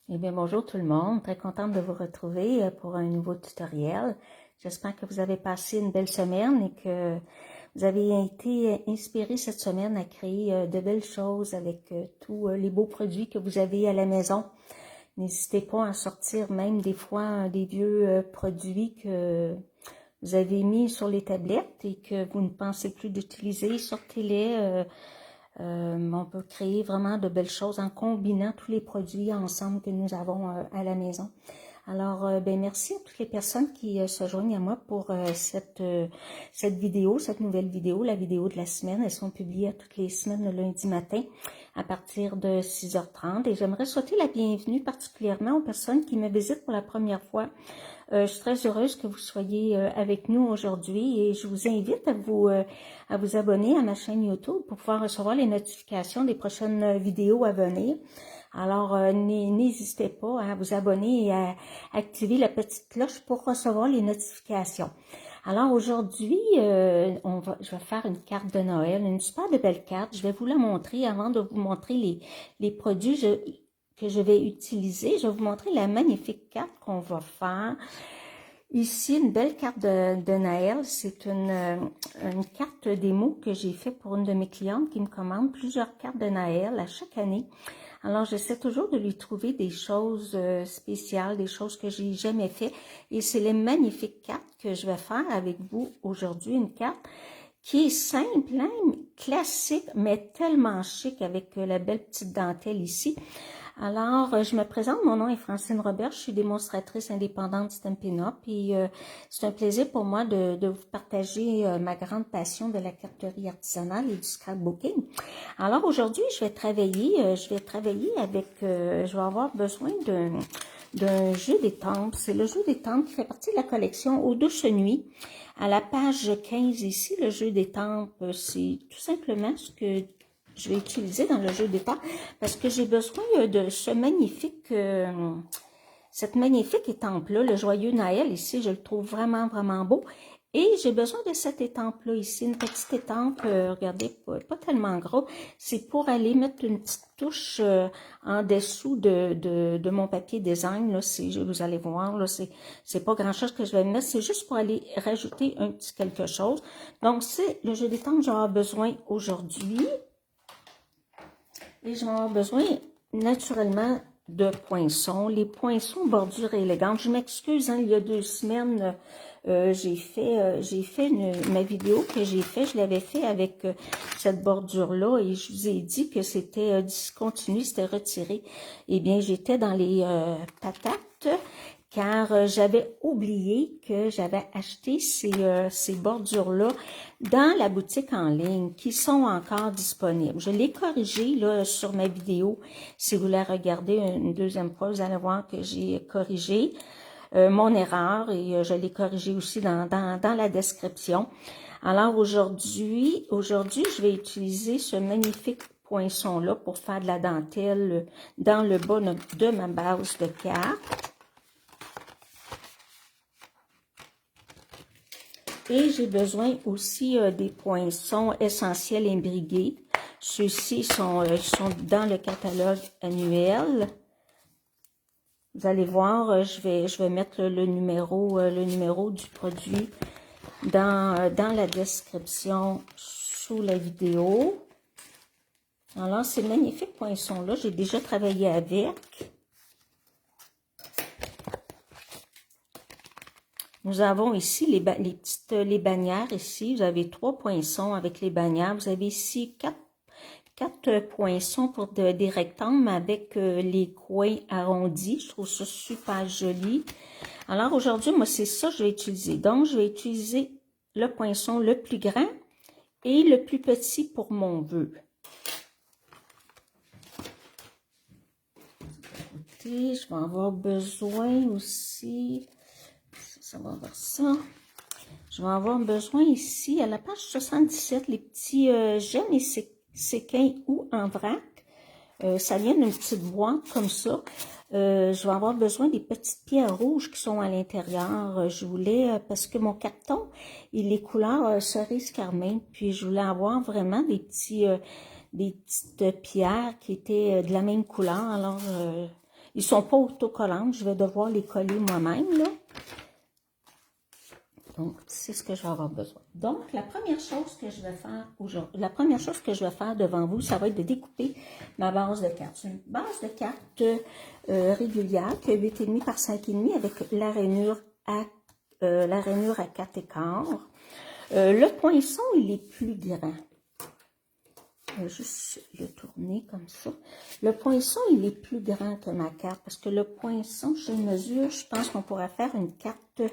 Eh bien, bonjour tout le monde. Très contente de vous retrouver pour un nouveau tutoriel. J'espère que vous avez passé une belle semaine et que vous avez été inspiré cette semaine à créer de belles choses avec tous les beaux produits que vous avez à la maison. N'hésitez pas à sortir même des fois des vieux produits que vous avez mis sur les tablettes et que vous ne pensez plus d'utiliser. Sortez-les. On peut créer vraiment de belles choses en combinant tous les produits ensemble que nous avons à la maison. Alors, ben merci à toutes les personnes qui se joignent à moi pour cette vidéo, cette nouvelle vidéo, la vidéo de la semaine. Elles sont publiées toutes les semaines le lundi matin à partir de 6h30. Et j'aimerais souhaiter la bienvenue particulièrement aux personnes qui me visitent pour la première fois. Je suis très heureuse que vous soyez avec nous aujourd'hui et je vous invite à vous abonner à ma chaîne YouTube pour pouvoir recevoir les notifications des prochaines vidéos à venir. Alors, n'hésitez pas à vous abonner et à activer la petite cloche pour recevoir les notifications. Alors aujourd'hui, je vais faire une carte de Noël, une super de belle carte. Je vais vous la montrer avant de vous montrer les produits que je vais utiliser. Je vais vous montrer la magnifique carte qu'on va faire. Ici, une belle carte de Noël. C'est une carte démo que j'ai fait pour une de mes clientes qui me commande plusieurs cartes de Noël à chaque année. Alors, j'essaie toujours de lui trouver des choses spéciales, des choses que j'ai jamais fait. Et c'est les magnifiques cartes que je vais faire avec vous aujourd'hui. Une carte qui est simple, hein, classique, mais tellement chic avec la belle petite dentelle ici. Alors, je me présente, mon nom est Francine Robert, je suis démonstratrice indépendante Stampin' Up et c'est un plaisir pour moi de vous partager ma grande passion de la carterie artisanale et du scrapbooking. Alors aujourd'hui, je vais travailler avec, je vais avoir besoin d'un jeu d'étampes. C'est le jeu d'étampes qui fait partie de la collection Aux douces nuits. À la page 15 ici, le jeu d'étampes, c'est tout simplement ce que je vais utiliser dans le jeu d'étampes parce que j'ai besoin de ce cette magnifique étampe-là, le joyeux Noël ici, je le trouve vraiment, vraiment beau. Et j'ai besoin de cette étampe-là ici, une petite étampe, regardez, pas tellement gros. C'est pour aller mettre une petite touche en dessous de mon papier design. Là, vous allez voir, là, c'est pas grand-chose que je vais mettre, c'est juste pour aller rajouter un petit quelque chose. Donc, c'est le jeu d'étampe que j'aurai besoin aujourd'hui. Et je vais avoir besoin, naturellement, de poinçons. Les poinçons bordure élégante. Je m'excuse, hein, il y a 2 semaines, j'ai fait ma vidéo que j'ai fait, je l'avais fait avec cette bordure-là et je vous ai dit que c'était discontinu, c'était retiré. Eh bien, j'étais dans les patates car j'avais oublié que j'avais acheté ces bordures-là dans la boutique en ligne qui sont encore disponibles. Je l'ai corrigé là sur ma vidéo. Si vous la regardez une deuxième fois, vous allez voir que j'ai corrigé mon erreur et je l'ai corrigé aussi dans la description. Alors aujourd'hui, je vais utiliser ce magnifique poinçon-là pour faire de la dentelle dans le bas de ma base de carte. Et j'ai besoin aussi des poinçons essentiels imbrigués. Ceux-ci sont dans le catalogue annuel. Vous allez voir, je vais mettre le numéro du produit dans la description sous la vidéo. Alors, ces magnifiques poinçons-là, j'ai déjà travaillé avec. Nous avons ici les bannières ici. Vous avez 3 poinçons avec les bannières. Vous avez ici 4 poinçons pour des rectangles avec les coins arrondis. Je trouve ça super joli. Alors aujourd'hui, moi, c'est ça que je vais utiliser. Donc, je vais utiliser le poinçon le plus grand et le plus petit pour mon vœu. Écoutez, je vais avoir besoin aussi... Ça va vers ça. Je vais avoir besoin ici, à la page 77, les petits gemmes et séquins ou en vrac. Ça vient d'une petite boîte comme ça. Je vais avoir besoin des petites pierres rouges qui sont à l'intérieur. Je voulais, parce que mon carton, il est couleur cerise carmin. Puis je voulais avoir vraiment des petites pierres qui étaient de la même couleur. Alors, Ils ne sont pas autocollants, je vais devoir les coller moi-même, là. Donc, c'est ce que je vais avoir besoin. Donc, la première chose que je vais faire aujourd'hui, la première chose que je vais faire devant vous, ça va être de découper ma base de cartes. C'est une base de cartes régulière qui est 8,5 par 5,5 avec la rainure à 4 écarts. Le poinçon, il est plus grand. Je vais juste le tourner comme ça. Le poinçon, il est plus grand que ma carte parce que le poinçon, je mesure, je pense qu'on pourrait faire une carte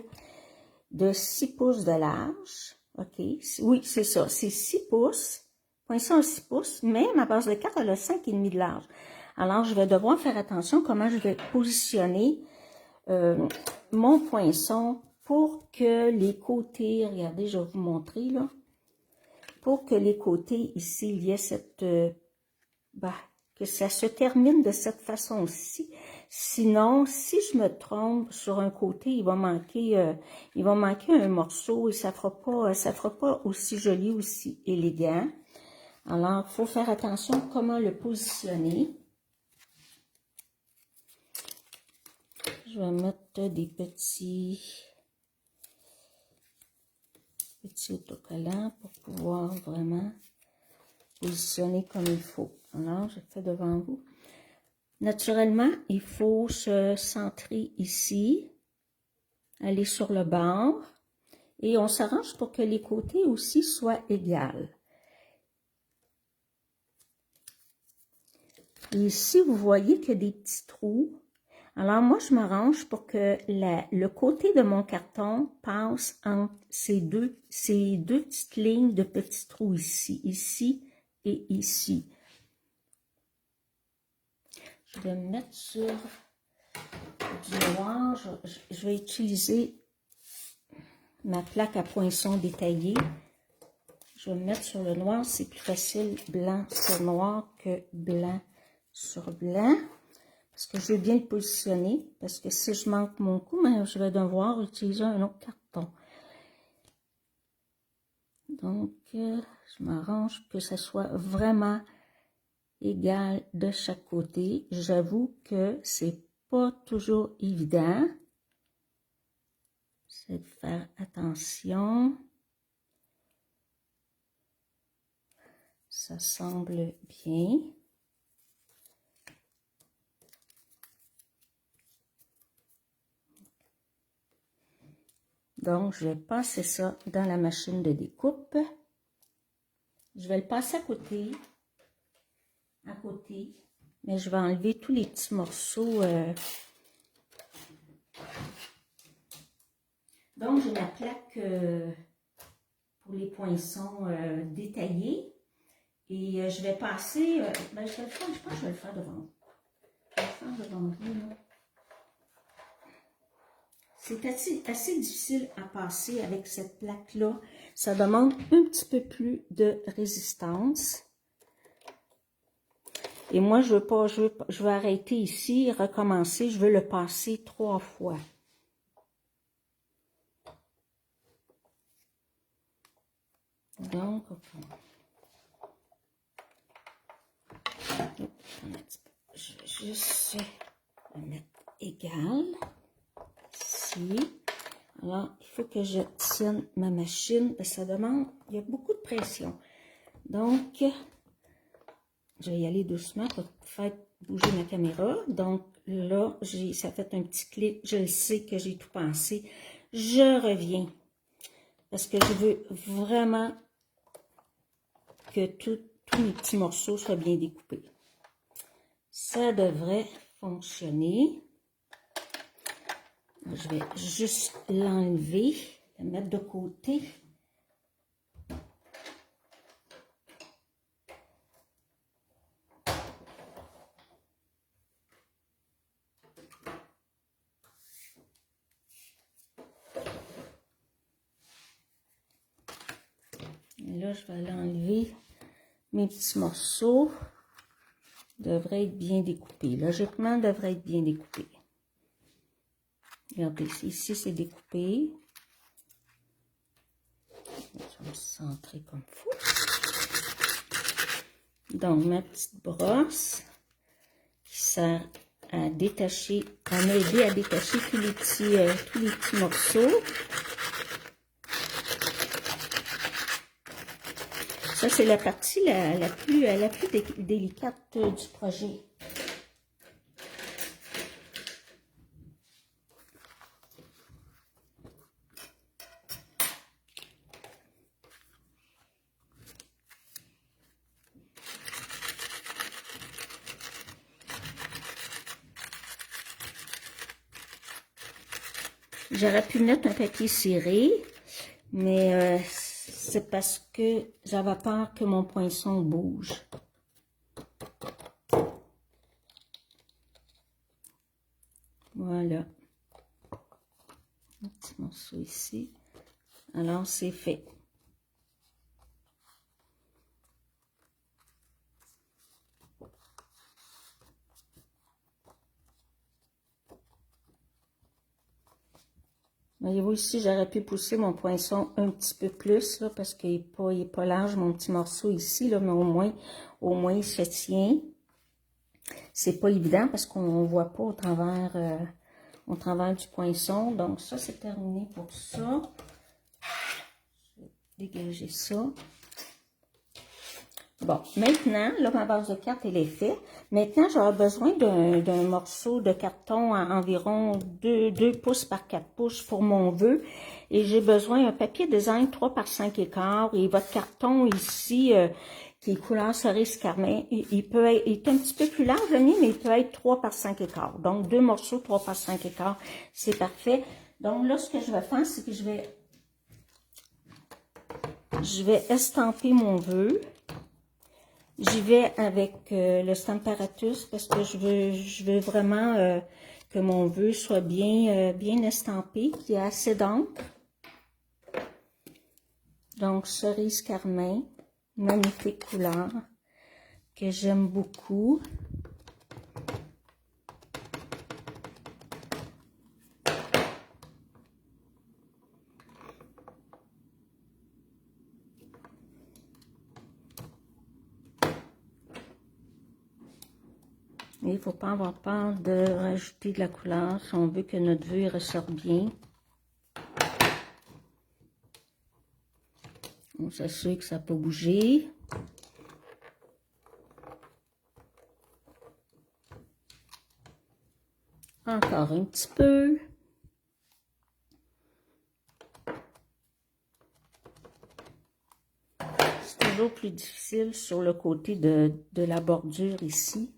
de 6 pouces de large. OK. Oui, c'est ça. C'est 6 pouces. Poinçon à 6 pouces, mais ma base de carte, elle a 5,5 de large. Alors, je vais devoir faire attention comment je vais positionner mon poinçon pour que les côtés, regardez, je vais vous montrer là, pour que les côtés ici, il y ait cette, que ça se termine de cette façon-ci. Sinon, si je me trompe sur un côté, il va manquer un morceau et ça fera pas aussi joli, aussi élégant. Alors, il faut faire attention comment le positionner. Je vais mettre des petits autocollants pour pouvoir vraiment positionner comme il faut. Alors, je fais devant vous. Naturellement, il faut se centrer ici, aller sur le bord, et on s'arrange pour que les côtés aussi soient égaux. Et ici, vous voyez qu'il y a des petits trous. Alors, moi, je m'arrange pour que le côté de mon carton passe entre ces deux petites lignes de petits trous ici et ici. Je vais me mettre sur du noir. Je vais utiliser ma plaque à poinçon détaillée. Je vais me mettre sur le noir. C'est plus facile blanc sur noir que blanc sur blanc. Parce que je veux bien le positionner. Parce que si je manque mon coup, ben, je vais devoir utiliser un autre carton. Donc, je m'arrange pour que ça soit vraiment égal de chaque côté. J'avoue que c'est pas toujours évident. C'est de faire attention. Ça semble bien. Donc, je vais passer ça dans la machine de découpe. Je vais le passer à côté, mais je vais enlever tous les petits morceaux. Donc, j'ai ma plaque pour les poinçons détaillés. Et je vais passer, ben, je vais le faire, je pense que je vais le faire devant vous. Je vais le faire devant vous, là. C'est assez difficile à passer avec cette plaque-là. Ça demande un petit peu plus de résistance. Et moi, je veux pas, je veux arrêter ici, recommencer. Je veux le passer 3 fois. Donc, je vais juste le mettre égal. Ici. Alors, il faut que je tienne ma machine. Ça demande, il y a beaucoup de pression. Donc, je vais y aller doucement pour faire bouger ma caméra. Donc, là, ça fait un petit clic. Je le sais que j'ai tout pensé. Je reviens. Parce que je veux vraiment que tous mes petits morceaux soient bien découpés. Ça devrait fonctionner. Je vais juste l'enlever, le mettre de côté. Et là, je vais l'enlever. Mes petits morceaux devraient être bien découpés. Logiquement, devraient être bien découpés. Regardez, ici, c'est découpé. Je vais me centrer comme il faut. Donc, ma petite brosse qui sert à détacher, à m'aider à détacher tous les petits morceaux. Ça, c'est la partie la plus délicate du projet. J'aurais pu mettre un papier ciré, mais c'est parce que j'avais peur que mon poinçon bouge. Voilà. Un petit morceau ici. Alors, c'est fait. Voyez-vous ici, j'aurais pu pousser mon poinçon un petit peu plus, là, parce qu'il n'est pas large, mon petit morceau ici, là, mais au moins, il se tient. C'est pas évident parce qu'on ne voit pas au travers du poinçon. Donc, ça, c'est terminé pour ça. Je vais dégager ça. Bon, maintenant, là, ma base de carte, elle est faite. Maintenant, j'aurai besoin d'un morceau de carton à environ 2 pouces par 4 pouces pour mon vœu. Et j'ai besoin d'un papier design 3 par 5 écarts. Et votre carton ici, qui est couleur cerise carmin, il est un petit peu plus large, le mien, mais il peut être 3 par 5 écarts. Donc, 2 morceaux 3 par 5 écarts, c'est parfait. Donc, là, ce que je vais faire, c'est que je vais estamper mon vœu. J'y vais avec le Stamparatus parce que je veux vraiment que mon vœu soit bien estampé, qu'il y ait assez d'encre. Donc, cerise carmin, magnifique couleur, que j'aime beaucoup. Il ne faut pas avoir peur de rajouter de la couleur si on veut que notre vœu ressorte bien. On s'assure que ça n'a pas bougé. Encore un petit peu. C'est toujours plus difficile sur le côté de la bordure ici.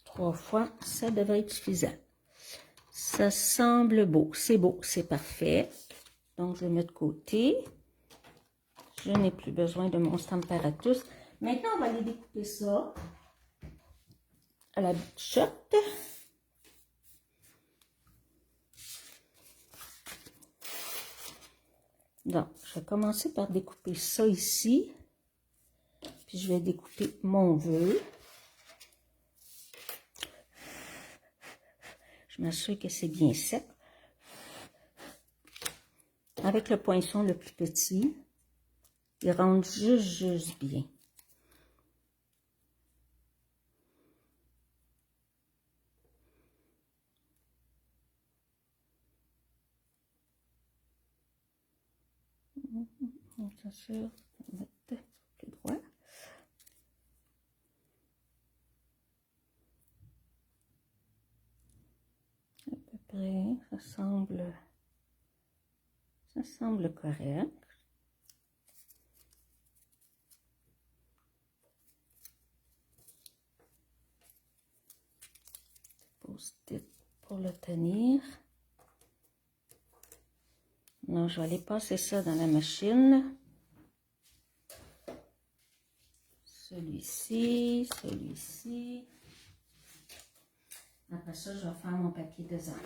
3 fois, ça devrait être suffisant. Ça semble beau, c'est parfait. Donc, je le mets de côté. Je n'ai plus besoin de mon Stamparatus. Maintenant, on va aller découper ça à la bichotte. Donc, je vais commencer par découper ça ici. Puis, je vais découper mon vœu. Je m'assure que c'est bien sec. Avec le poinçon le plus petit, il rentre juste bien. On s'assure de mettre plus droit. À peu près, ça semble correct. Post-it pour le tenir. Non, je vais aller passer ça dans la machine. Celui-ci, celui-ci. Après ça, je vais faire mon papier design.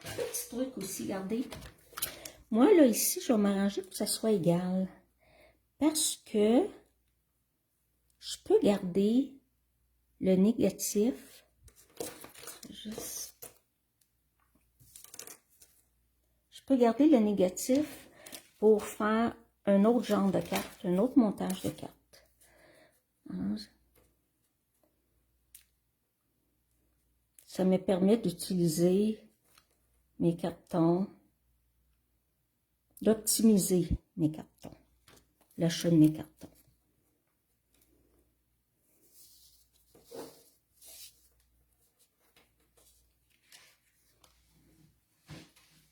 Petit truc aussi, regardez. Moi, là, ici, je vais m'arranger pour que ça soit égal. Parce que je peux garder le négatif. Je peux garder le négatif pour faire un autre genre de carte, un autre montage de cartes. Alors, ça me permet d'utiliser mes cartons, d'optimiser mes cartons, l'achat de mes cartons.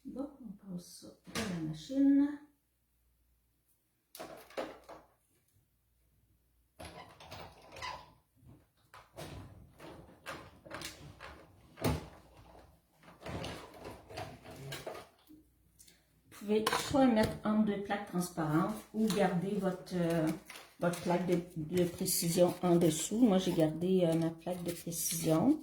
Bon, on passe ça dans la machine. Vous pouvez soit mettre entre deux plaques transparentes ou garder votre plaque de précision en dessous. Moi, j'ai gardé ma plaque de précision.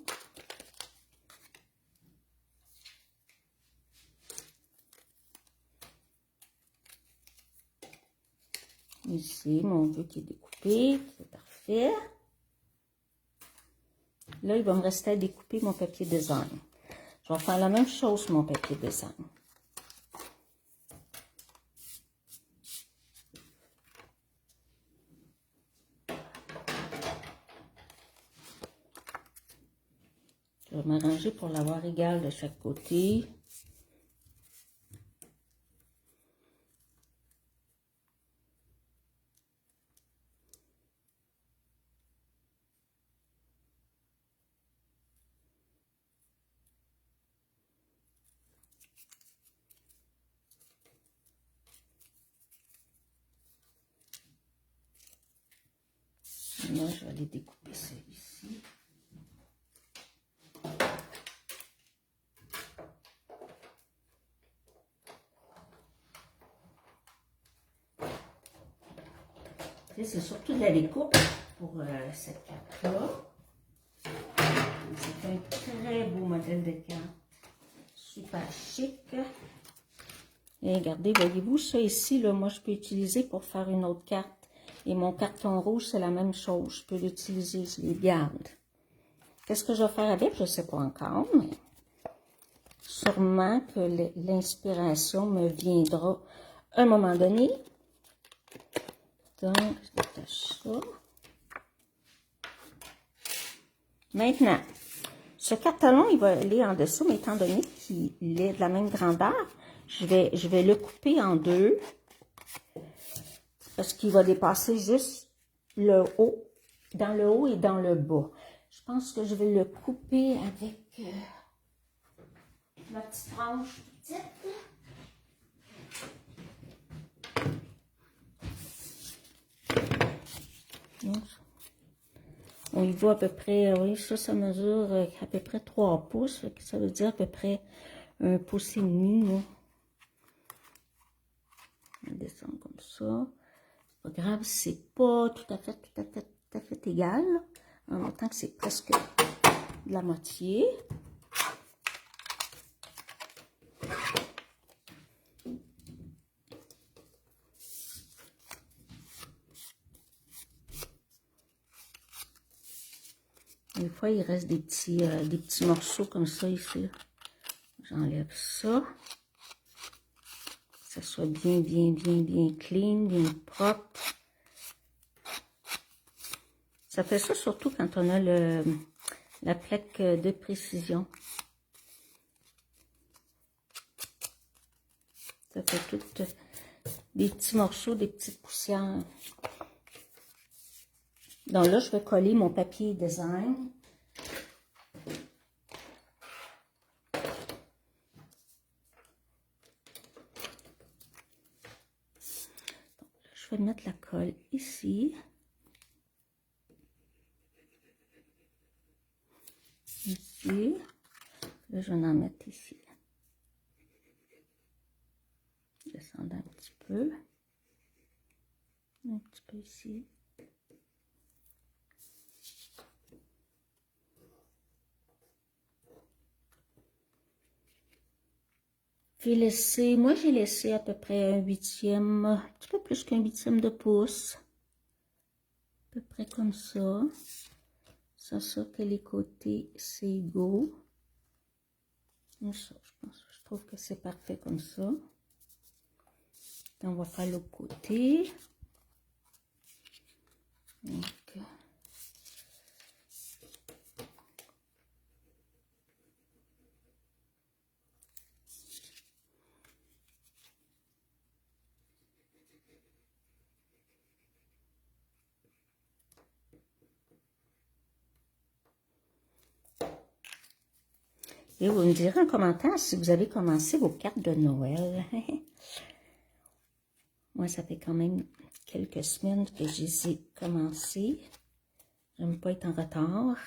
Ici, mon vœu qui est découpé, c'est parfait. Là, il va me rester à découper mon papier design. Je vais faire la même chose sur mon papier design. Je vais m'arranger pour l'avoir égal de chaque côté. Là, je vais aller découper celui-ci. C'est surtout de la découpe pour cette carte-là. C'est un très beau modèle de carte. Super chic. Et regardez, voyez-vous, ça ici, là, moi, je peux utiliser pour faire une autre carte. Et mon carton rouge, c'est la même chose. Je peux l'utiliser, je les garde. Qu'est-ce que je vais faire avec? Je ne sais pas encore, mais sûrement que l'inspiration me viendra à un moment donné. Donc, je détache ça. Maintenant, ce carton, il va aller en dessous, mais étant donné qu'il est de la même grandeur, je vais le couper en deux. Parce qu'il va dépasser juste le haut, dans le haut et dans le bas. Je pense que je vais le couper avec ma petite tranche petite. On y voit à peu près, oui, ça mesure à peu près 3 pouces. Ça veut dire à peu près 1,5 pouce. Là. On descend comme ça. Pas grave, c'est pas tout à fait égal, en même temps que c'est presque de la moitié. Des fois, il reste des petits morceaux comme ça ici. J'enlève ça. Que ça soit bien clean, bien propre. Ça fait ça surtout quand on a la plaque de précision. Ça fait toutes des petits morceaux, des petites poussières. Donc là, je vais coller mon papier design. Donc, je vais mettre la colle ici. Ici. Là, je vais en mettre ici. Descendre un petit peu. Un petit peu ici. Moi j'ai laissé à peu près 1/8, un petit peu plus qu'1/8 de pouce. À peu près comme ça. Ça, que les côtés, c'est égaux. Comme ça, je pense que je trouve que c'est parfait comme ça. On va faire l'autre côté. Donc, et vous me direz en commentaire si vous avez commencé vos cartes de Noël. Moi, ça fait quand même quelques semaines que je les ai commencées. J'aime pas être en retard.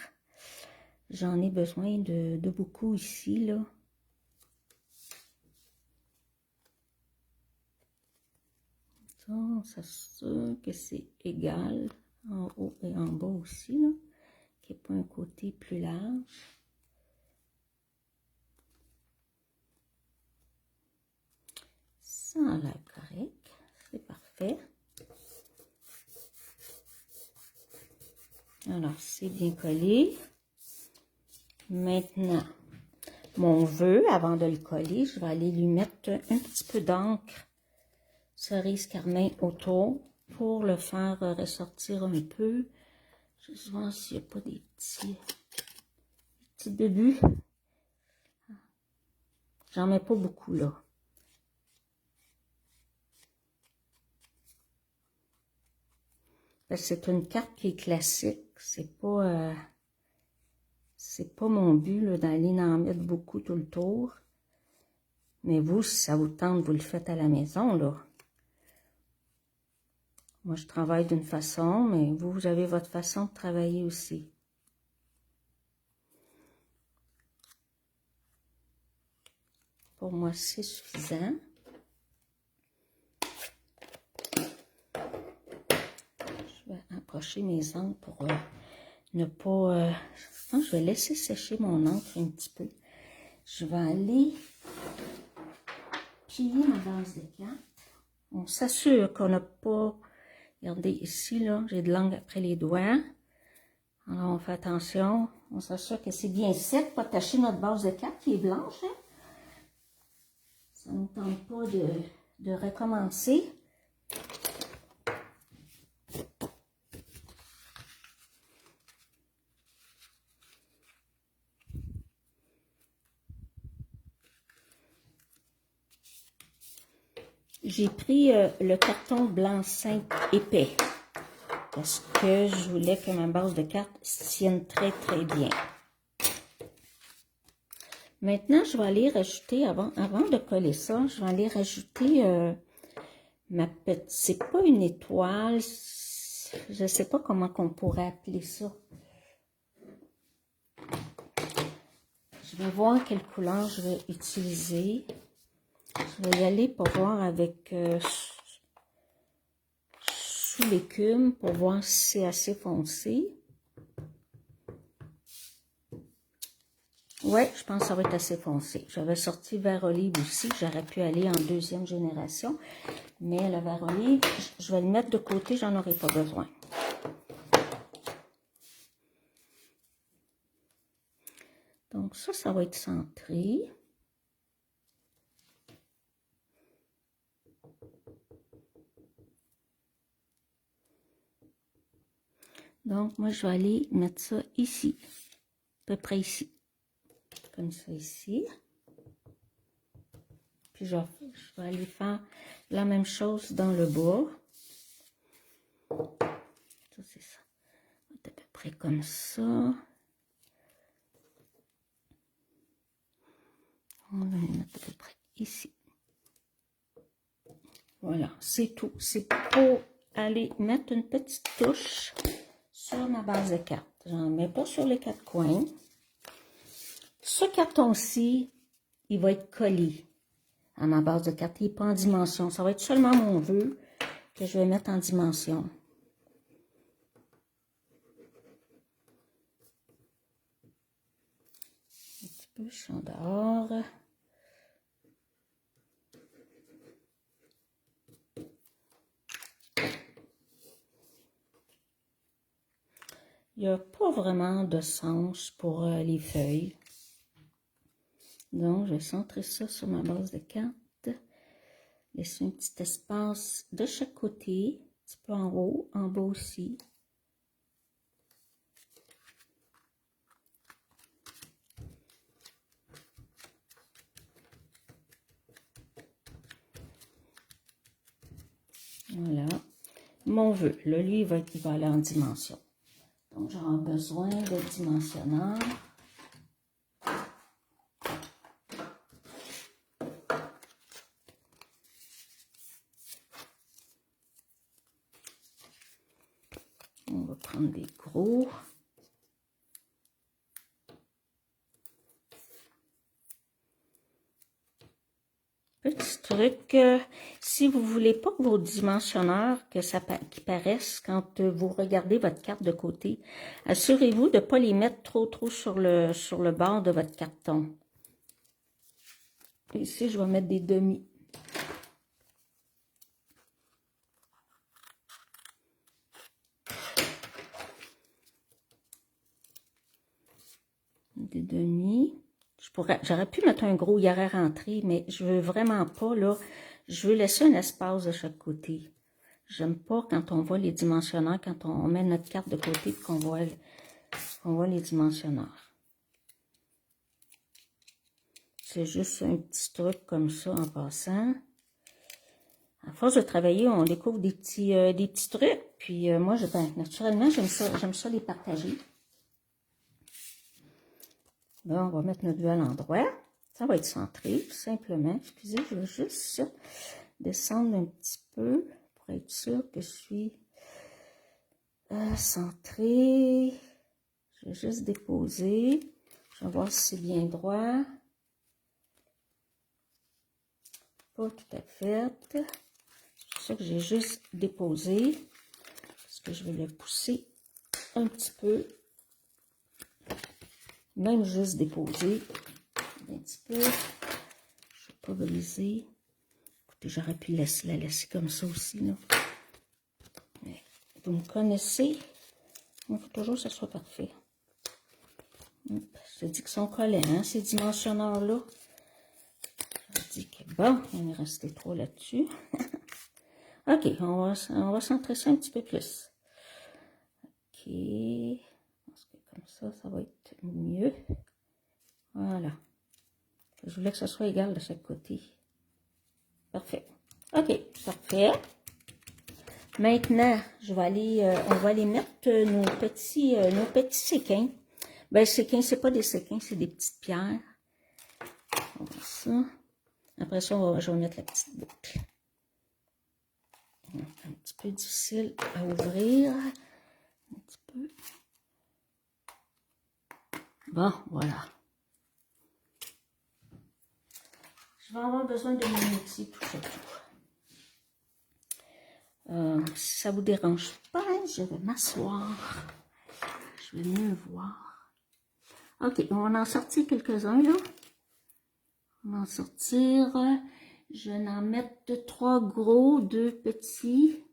J'en ai besoin de beaucoup ici, là. Ça, on s'assure que c'est égal en haut et en bas aussi, là. Qu'il n'y ait pas un côté plus large. Ça a l'air correct. C'est parfait. Alors, c'est bien collé. Maintenant, mon vœu, avant de le coller, je vais aller lui mettre un petit peu d'encre cerise carmin autour pour le faire ressortir un peu. Je vais voir s'il n'y a pas des petits débuts. J'en mets pas beaucoup là. C'est une carte qui est classique. C'est pas mon but d'aller en mettre beaucoup tout le tour. Mais vous, si ça vous tente, vous le faites à la maison, là. Moi, je travaille d'une façon, mais vous avez votre façon de travailler aussi. Pour moi, c'est suffisant. Je vais approcher mes encres pour ne pas... je vais laisser sécher mon encre un petit peu. Je vais aller plier ma base de cartes. On s'assure qu'on n'a pas... Regardez ici, là, j'ai de l'encre après les doigts. Alors, on fait attention. On s'assure que c'est bien sec, pas tacher notre base de cartes qui est blanche. Hein? Ça ne nous tente pas de recommencer. J'ai pris le carton blanc 5 épais parce que je voulais que ma base de cartes tienne très très bien. Maintenant, je vais aller rajouter, avant de coller ça, je vais aller rajouter ma petite, c'est pas une étoile, je sais pas comment qu'on pourrait appeler ça. Je vais voir quelle couleur je vais utiliser. Je vais y aller pour voir avec sous l'écume pour voir si c'est assez foncé. Ouais, je pense que ça va être assez foncé. J'avais sorti vert olive aussi, j'aurais pu aller en deuxième génération. Mais le vert olive, je vais le mettre de côté, j'en aurai pas besoin. Donc ça va être centré. Donc, moi, je vais aller mettre ça ici, à peu près ici. Comme ça ici. Puis, je vais aller faire la même chose dans le bas. Ça, c'est ça. À peu près comme ça. On va le mettre à peu près ici. Voilà, c'est tout. C'est pour aller mettre une petite touche sur ma base de cartes. J'en mets pas sur les quatre coins. Ce carton-ci, il va être collé à ma base de cartes. Il n'est pas en dimension. Ça va être seulement mon vœu que je vais mettre en dimension. Un petit peu, je suis en dehors. Il n'y a pas vraiment de sens pour les feuilles. Donc, je vais centrer ça sur ma base de carte. Laisser un petit espace de chaque côté, un petit peu en haut, en bas aussi. Voilà. Mon vœu, là, lui, il va aller en dimension. Donc, j'aurai besoin de dimensionneur. On va prendre des gros. Petit truc, si vous voulez pas que vos dimensionneurs, qui paraissent quand vous regardez votre carte de côté, assurez-vous de ne pas les mettre trop sur le bord de votre carton. Ici, je vais mettre des demi. Des demi. J'aurais pu mettre un gros, il y aurait rentré, mais je veux vraiment pas, là. Je veux laisser un espace de chaque côté. J'aime pas quand on voit les dimensionneurs, quand on met notre carte de côté et qu'on voit les dimensionneurs. C'est juste un petit truc comme ça en passant. À force de travailler, on découvre des petits trucs. Puis moi, naturellement, j'aime ça les partager. Là, on va mettre notre vue à l'endroit. Ça va être centré, tout simplement. Excusez, je vais juste descendre un petit peu pour être sûr que je suis centré. Je vais juste déposer. Je vais voir si c'est bien droit. Pas tout à fait. C'est pour ça que j'ai juste déposé. Parce que je vais le pousser un petit peu. Même juste déposer un petit peu. Je ne vais pas briser. Écoutez, j'aurais pu la laisser comme ça aussi, là. Mais vous me connaissez. Il faut toujours que ça soit parfait. Je te dis qu'ils sont collants, hein, ces dimensionneurs-là. Je dis que bon, il m'est resté 3 là-dessus. OK, on va centrer ça un petit peu plus. OK. Parce que comme ça va être mieux. Voilà. Je voulais que ça soit égal de chaque côté. Parfait. OK, parfait. Maintenant, on va aller mettre nos petits séquins. Ben, séquins, c'est pas des séquins, c'est des petites pierres. On va ça. Après ça, je vais mettre la petite boucle. Un petit peu difficile à ouvrir. Un petit peu. Bon, voilà. Je vais avoir besoin de mon outil tout à tout. Si ça vous dérange pas, je vais m'asseoir. Je vais mieux voir. OK, on va en sortir quelques-uns, là. On va en sortir. Je vais en mettre 3 gros, 2 petits.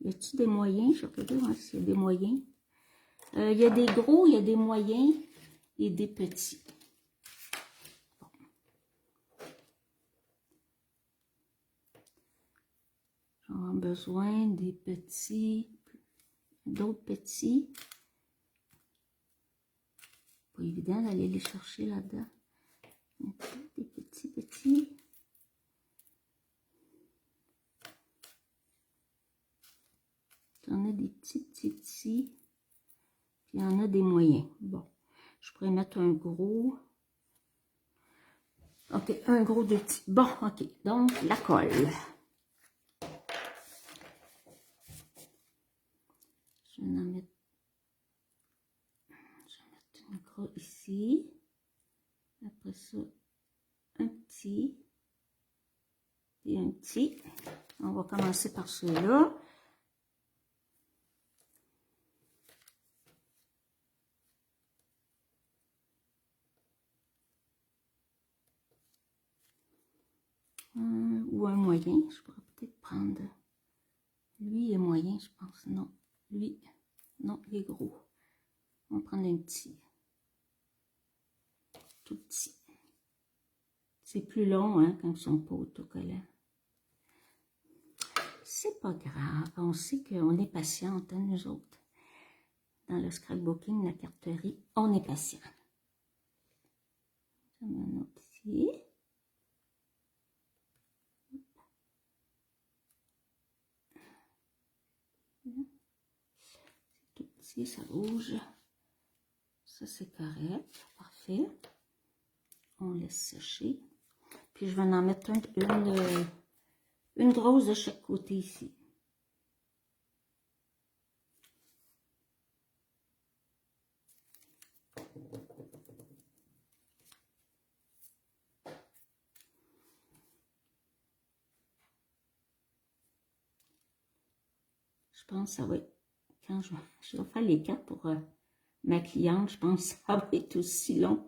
Y a-t-il des moyens? Je vais regarder s'il y a des moyens. Il y a des gros, il y a des moyens et des petits. Bon. J'aurai besoin des petits, d'autres petits. Pas évident d'aller les chercher là-dedans. Des petits. Il y en a des petits. Puis il y en a des moyens. Bon, je pourrais mettre un gros. OK, un gros, 2 petits. Bon, OK, donc la colle. Je vais en mettre un gros ici. Après ça, un petit. Et un petit. On va commencer par ceux-là. Ou un moyen. Je pourrais peut-être prendre. Lui est moyen, je pense. Non. Lui, non, il est gros. On va prendre un petit. Tout petit. C'est plus long, hein, quand ils sont pas autocollants. C'est pas grave, on sait qu'on est patiente, hein, nous autres. Dans le scrapbooking, la carterie, on est patient. J'en ai un autre ici. C'est tout petit, ça bouge. Ça, c'est correct. Parfait. On laisse sécher. Puis, je vais en mettre une grosse de chaque côté ici. Je pense que ça va être, quand je vais faire les cartes pour ma cliente, je pense que ça va être aussi long.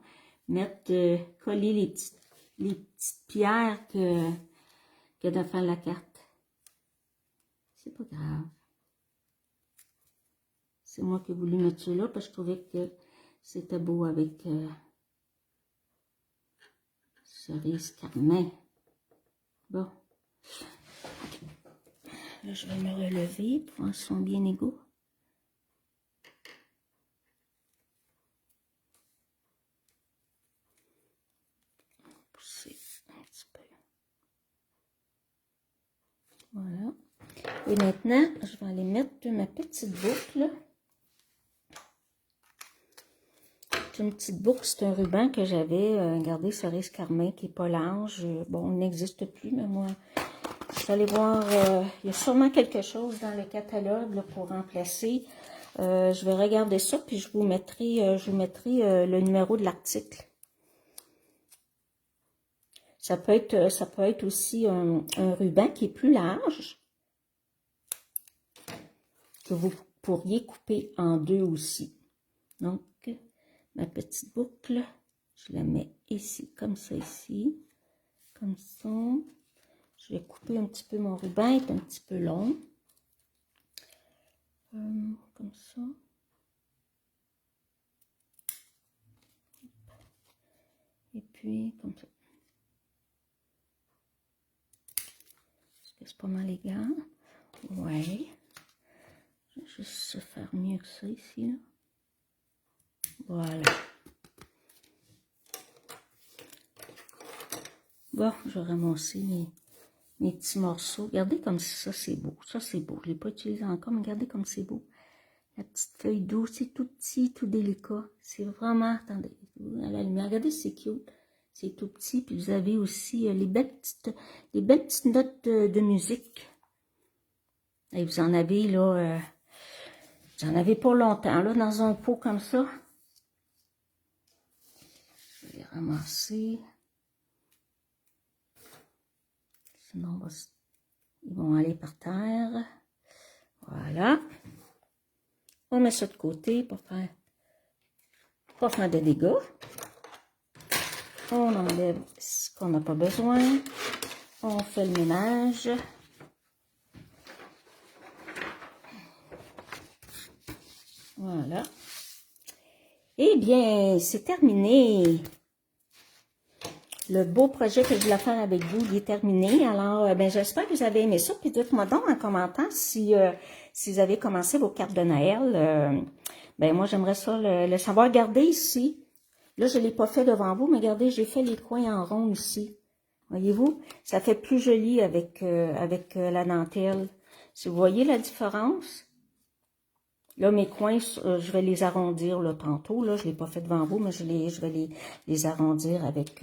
Coller les petites pierres que de faire la carte. C'est pas grave. C'est moi qui ai voulu mettre ceux-là parce que je trouvais que c'était beau avec cerise carmin. Bon. Là, je vais me relever pour voir s'ils sont bien égaux. Pousser un petit peu. Voilà. Et maintenant, je vais aller mettre ma petite boucle. C'est une petite boucle, c'est un ruban que j'avais gardé cerise carmin qui n'est pas large. Bon, il n'existe plus, mais moi, je suis allée voir, il y a sûrement quelque chose dans le catalogue là, pour remplacer. Je vais regarder ça, puis je vous mettrai le numéro de l'article. Ça peut être aussi un ruban qui est plus large, que vous pourriez couper en deux aussi. Donc, ma petite boucle, je la mets ici, comme ça ici, comme ça. Je vais couper un petit peu mon ruban, il est un petit peu long. Comme ça. Et puis, comme ça. Est-ce que c'est pas mal égal? Ouais. Je vais juste faire mieux que ça ici, là. Voilà. Bon, je vais ramasser mes petits morceaux. Regardez comme ça, c'est beau. Ça, c'est beau. Je ne l'ai pas utilisé encore, mais regardez comme c'est beau. La petite feuille douce, c'est tout petit, tout délicat. C'est vraiment, attendez, à la lumière. Regardez, c'est cute. C'est tout petit. Puis vous avez aussi les belles petites notes de musique. Et vous en avez, là, vous en avez pas longtemps, là, dans un pot comme ça. Je vais les ramasser. Sinon, ils vont aller par terre. Voilà. On met ça de côté pour pas faire de dégâts. On enlève ce qu'on n'a pas besoin. On fait le ménage. Voilà. Eh bien, c'est terminé. Le beau projet que je voulais faire avec vous, il est terminé. Alors, ben, j'espère que vous avez aimé ça. Puis dites-moi donc en commentaire si vous avez commencé vos cartes de Noël. Ben, moi, j'aimerais ça le savoir. Regardez ici. Là, je ne l'ai pas fait devant vous, mais regardez, j'ai fait les coins en rond ici. Voyez-vous? Ça fait plus joli avec la dentelle. Si vous voyez la différence? Là, mes coins, je vais les arrondir là, tantôt. Là, je ne l'ai pas fait devant vous, mais je vais les arrondir avec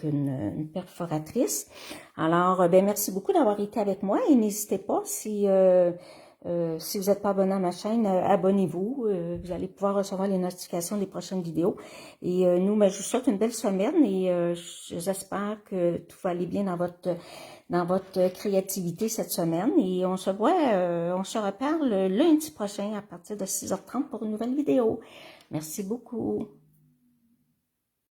une perforatrice. Alors, ben merci beaucoup d'avoir été avec moi et n'hésitez pas, si vous n'êtes pas abonné à ma chaîne, abonnez-vous. Vous allez pouvoir recevoir les notifications des prochaines vidéos. Et nous, ben, je vous souhaite une belle semaine et j'espère que tout va aller bien dans votre créativité cette semaine. Et on se voit, on se reparle lundi prochain à partir de 6h30 pour une nouvelle vidéo. Merci beaucoup.